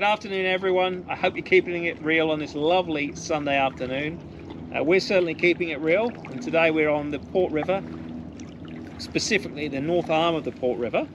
afternoon, everyone. I hope you're keeping it real on this lovely Sunday afternoon. We're certainly keeping it real, and today we're on the Port River, specifically the north arm of the Port River.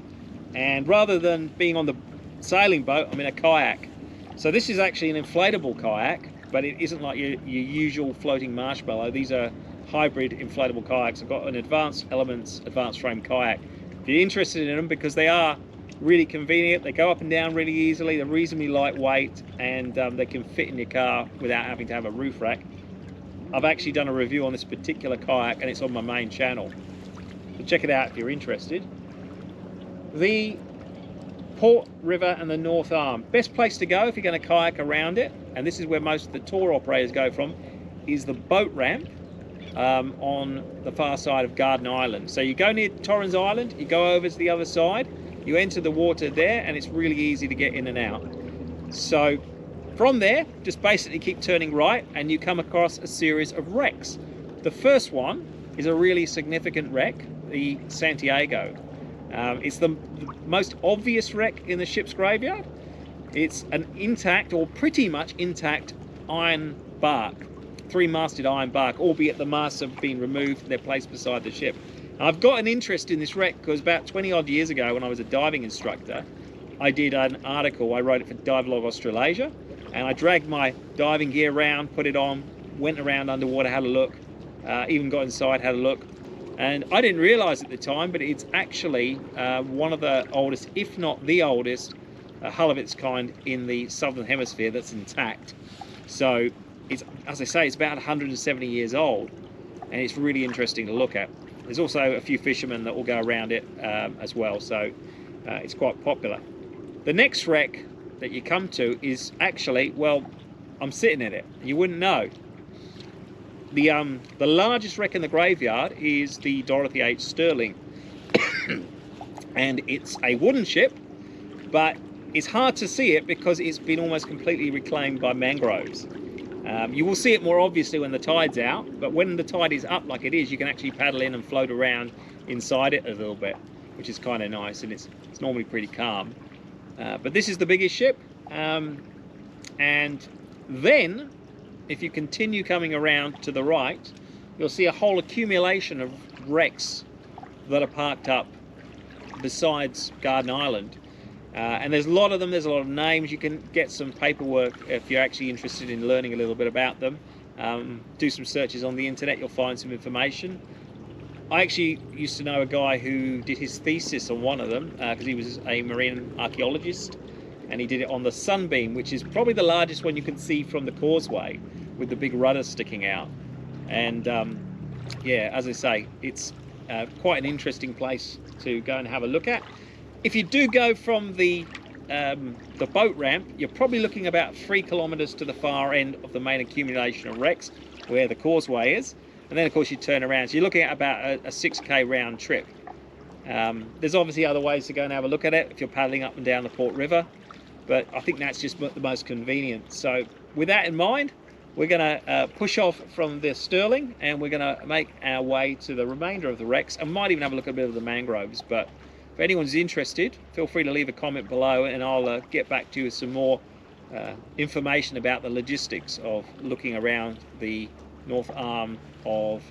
And rather than being on the sailing boat, I'm in a kayak. So this is actually an inflatable kayak, but it isn't like your usual floating marshmallow. These are hybrid inflatable kayaks. I've got an advanced elements, advanced frame kayak. If you're interested in them, because they are really convenient, they go up and down really easily, they're reasonably lightweight, and they can fit in your car without having to have a roof rack. I've actually done a review on this particular kayak and it's on my main channel, so check it out if you're interested. The Port River and the North Arm, best place to go if you're going to kayak around it, and this is where most of the tour operators go from, is the boat ramp on the far side of Garden Island. So you go near Torrens Island, you go over to the other side, you enter the water there, and it's really easy to get in and out. So from there, just basically keep turning right and you come across a series of wrecks. The first one is a really significant wreck, the Santiago. It's the most obvious wreck in the ship's graveyard. It's an intact, or pretty much intact, iron bark, three-masted iron bark, albeit the masts have been removed and they're placed beside the ship. I've got an interest in this wreck because about 20 odd years ago, when I was a diving instructor, I did an article, I wrote it for Divelog Australasia, and I dragged my diving gear around, put it on, went around underwater, had a look, even got inside, had a look. And I didn't realise at the time, but it's actually one of the oldest, if not the oldest, hull of its kind in the Southern Hemisphere that's intact. So, it's, as I say, it's about 170 years old, and it's really interesting to look at. There's also a few fishermen that will go around it as well, so it's quite popular. The next wreck that you come to is actually, well, I'm sitting in it, you wouldn't know. The largest wreck in the graveyard is the Dorothy H Sterling, and it's a wooden ship, but it's hard to see it because it's been almost completely reclaimed by mangroves. You will see it more obviously when the tide's out, but when the tide is up like it is, you can actually paddle in and float around inside it a little bit, which is kind of nice, and it's normally pretty calm. But this is the biggest ship, and then if you continue coming around to the right, you'll see a whole accumulation of wrecks that are parked up besides Garden Island. And there's a lot of them, there's a lot of names. You can get some paperwork if you're actually interested in learning a little bit about them. Do some searches on the internet, you'll find some information. I actually used to know a guy who did his thesis on one of them because he was a marine archaeologist, and he did it on the Sunbeam, which is probably the largest one you can see from the causeway with the big rudder sticking out. And yeah, as I say, it's quite an interesting place to go and have a look at. If you do go from the boat ramp, you're probably looking about 3 kilometers to the far end of the main accumulation of wrecks, where the causeway is, and then of course you turn around. So you're looking at about a 6k round trip. There's obviously other ways to go and have a look at it if you're paddling up and down the Port River, but I think that's just the most convenient. So with that in mind, we're going to push off from the Sterling, and we're going to make our way to the remainder of the wrecks, and might even have a look at a bit of the mangroves. But if anyone's interested, feel free to leave a comment below, and I'll get back to you with some more information about the logistics of looking around the north arm of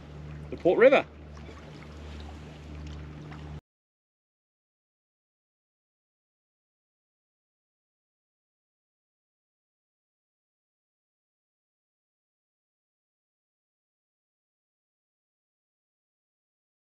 the Port River.